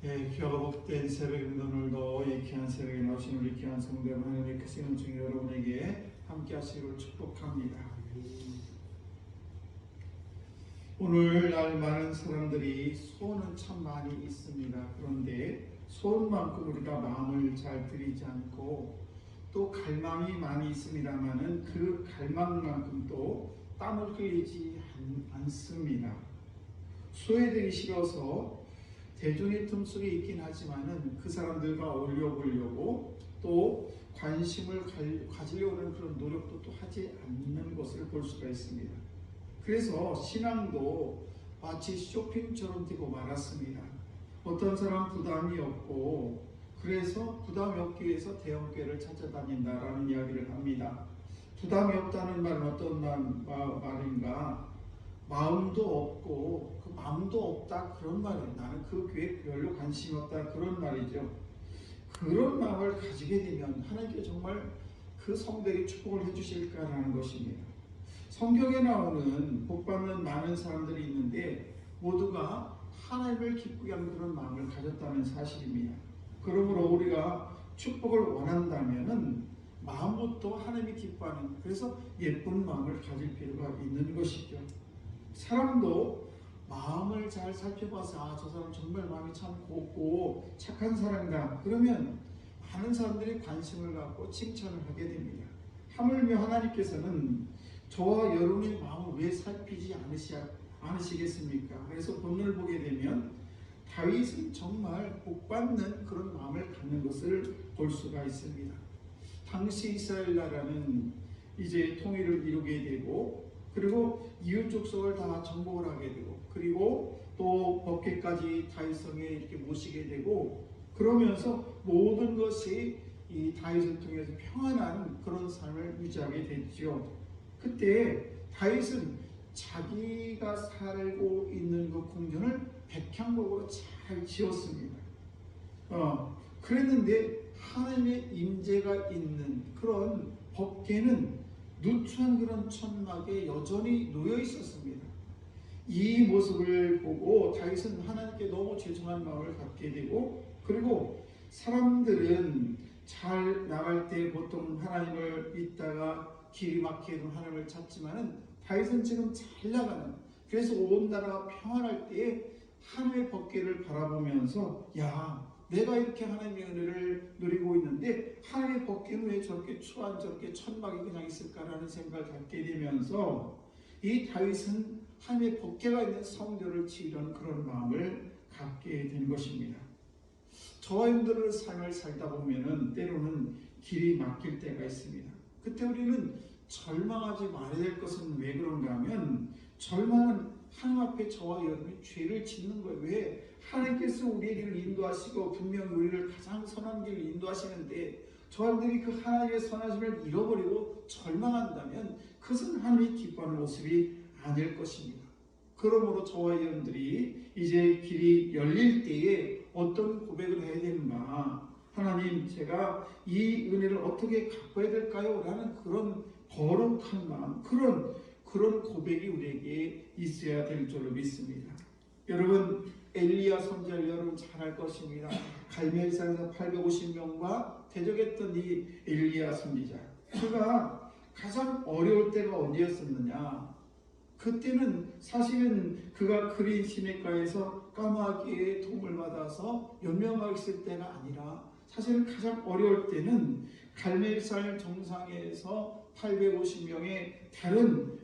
귀하가 복된 새벽입니다. 오늘도 이 귀한 새벽에 나오신 우리 귀한 성도 여러분, 하나님의 크신 중 여러분에게 함께 하시기를 축복합니다. 오늘날 많은 사람들이 소원은 참 많이 있습니다. 그런데 소원만큼 우리가 마음을 잘 들이지 않고 또 갈망이 많이 있습니다만은 그 갈망만큼 또 땀을 흘리지 않습니다. 소외되기 싫어서 대중의 틈 속에 있긴 하지만은 그 사람들과 어울려보려고 또 관심을 가지려고 하는 그런 노력도 또 하지 않는 것을 볼 수가 있습니다. 그래서 신앙도 마치 쇼핑처럼 되고 말았습니다. 어떤 사람 부담이 없고 그래서 부담이 없기 위해서 대형교회를 찾아다닌다라는 이야기를 합니다. 부담이 없다는 말은 어떤 말인가? 마음도 없고 그 마음도 없다 그런 말이에요. 나는 그 교회에 별로 관심이 없다 그런 말이죠. 그런 마음을 가지게 되면 하나님께 정말 그 성도에게 축복을 해주실까라는 것입니다. 성경에 나오는 복받는 많은 사람들이 있는데 모두가 하나님을 기쁘게 하는 그런 마음을 가졌다는 사실입니다. 그러므로 우리가 축복을 원한다면은 마음부터 하나님이 기뻐하는, 그래서 예쁜 마음을 가질 필요가 있는 것이죠. 사람도 마음을 잘 살펴봐서 저 사람 정말 마음이 참 곱고 착한 사람이다 그러면 많은 사람들이 관심을 갖고 칭찬을 하게 됩니다. 하물며 하나님께서는 저와 여러분의 마음을 왜 살피지 않으시겠습니까? 그래서 본문을 보게 되면 다윗은 정말 복받는 그런 마음을 갖는 것을 볼 수가 있습니다. 당시 이스라엘 나라는 이제 통일을 이루게 되고 그리고 이웃 족속을 다 정복을 하게 되고 그리고 또 법궤까지 다윗성에 이렇게 모시게 되고 그러면서 모든 것이 이 다윗을 통해서 평안한 그런 삶을 유지하게 됐죠. 그때 다윗은 자기가 살고 있는 그 궁전을 백향목으로 잘 지었습니다. 그랬는데 하나님의 임재가 있는 그런 법궤는 누추한 그런 천막에 여전히 놓여 있었습니다. 이 모습을 보고 다윗은 하나님께 너무 죄송한 마음을 갖게 되고 그리고 사람들은 잘 나갈 때 보통 하나님을 잊다가 길이 막히는 하나님을 찾지만은 다윗은 지금 잘 나가는, 그래서 온 나라가 평안할 때에 하나님의 법궤를 바라보면서 내가 이렇게 하나님의 은혜를 누리고 있는데 하나님의 법궤는 왜 저렇게 추한 저렇게 천막이 그냥 있을까라는 생각을 갖게 되면서 이 다윗은 하나님의 법궤가 있는 성전을 지으려는 그런 마음을 갖게 된 것입니다. 저와 여러분들의 삶을 살다 보면은 때로는 길이 막힐 때가 있습니다. 그때 우리는 절망하지 말아야 될 것은 왜 그런가 하면 절망은 하나님 앞에 저와 여러분이 죄를 짓는 거예요. 왜? 하나님께서 우리에게 인도하시고 분명히 우리를 가장 선한 길을 인도하시는데 저희들이 그 하나님의 선하심을 잃어버리고 절망한다면 그것은 하나님이 기뻐하는 모습이 아닐 것입니다. 그러므로 저와 여러분들이 이제 길이 열릴 때에 어떤 고백을 해야 되는가? 하나님, 제가 이 은혜를 어떻게 갖고야 될까요? 라는 그런 거룩한 마음, 그런 고백이 우리에게 있어야 될 줄로 믿습니다. 여러분, 엘리야 선지자를 여러분 잘 알 것입니다. 갈멜산에서 850명과 대적했던 이 엘리야 선지자, 그가 가장 어려울 때가 언제였었느냐? 그때는 사실은 그가 그린 시냇가에서 까마귀의 도움을 받아서 연명하고 있을 때가 아니라 사실은 가장 어려울 때는 갈멜산 정상에서 850명의 다른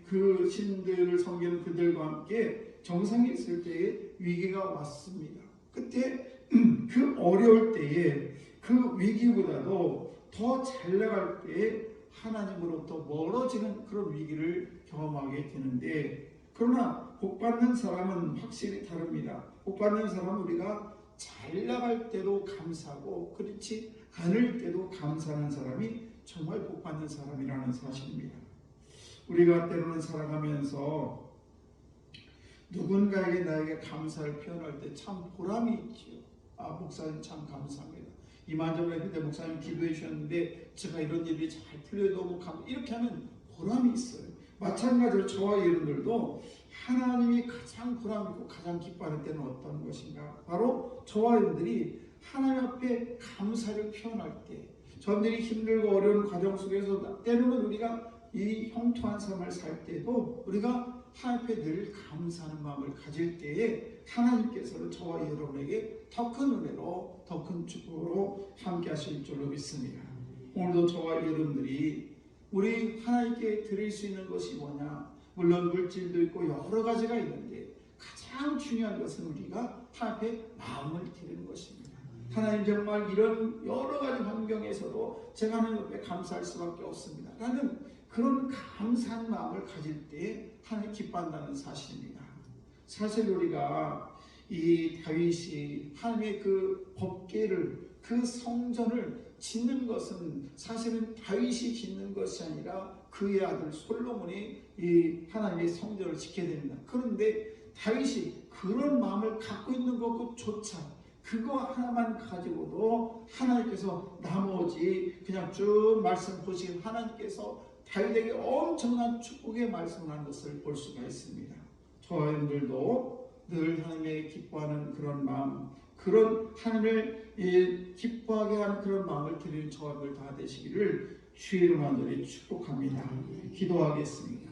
그 신들을 섬기는 그들과 함께 정상에 있을 때에 위기가 왔습니다. 그때 그 어려울 때에 그 위기보다도 더 잘 나갈 때에 하나님으로부터 멀어지는 그런 위기를 경험하게 되는데, 그러나 복받는 사람은 확실히 다릅니다. 복받는 사람은 우리가 잘 나갈 때도 감사하고 그렇지 않을 때도 감사하는 사람이 정말 복받는 사람이라는 사실입니다. 우리가 때로는 살아가면서 누군가에게 나에게 감사를 표현할 때 참 보람이 있지요. 목사님 참 감사합니다. 이만저만 그때 목사님 기도해 주셨는데 제가 이런 일이 잘 풀려도 너무 이렇게 하면 보람이 있어요. 마찬가지로 저와 여러분들도 하나님이 가장 보람있고 가장 기뻐하는 때는 어떤 것인가? 바로 저와 여러분들이 하나님 앞에 감사를 표현할 때, 저들이 힘들고 어려운 과정 속에서 때로는 우리가 이 형통한 삶을 살 때도 우리가 하나님 앞에 늘 감사하는 마음을 가질 때에 하나님께서는 저와 여러분에게 더 큰 은혜로 더 큰 축복으로 함께 하실 줄로 믿습니다. 오늘도 저와 여러분들이 우리 하나님께 드릴 수 있는 것이 뭐냐? 물론 물질도 있고 여러 가지가 있는데 가장 중요한 것은 우리가 하나님 앞에 마음을 드리는 것입니다. 하나님, 정말 이런 여러 가지 환경에서도 제가 하나님 앞에 감사할 수밖에 없습니다 라는 그런 감사한 마음을 가질 때 하나님 기뻐한다는 사실입니다. 사실 우리가 이 다윗이 하나님의 그 법궤를, 그 성전을 짓는 것은 사실은 다윗이 짓는 것이 아니라 그의 아들 솔로몬이 이 하나님의 성전을 짓게 됩니다. 그런데 다윗이 그런 마음을 갖고 있는 것조차, 그거 하나만 가지고도 하나님께서 나머지 그냥 쭉 말씀 보시면 하나님께서 다윗에게 엄청난 축복의 말씀을 하는 것을 볼 수가 있습니다. 저와 여러분들도 늘 하나님의 기뻐하는 그런 마음, 그런 하나님을 기뻐하게 하는 그런 마음을 드리는 저와 여러분들 다 되시기를 주의 이름으로 축복합니다. 기도하겠습니다.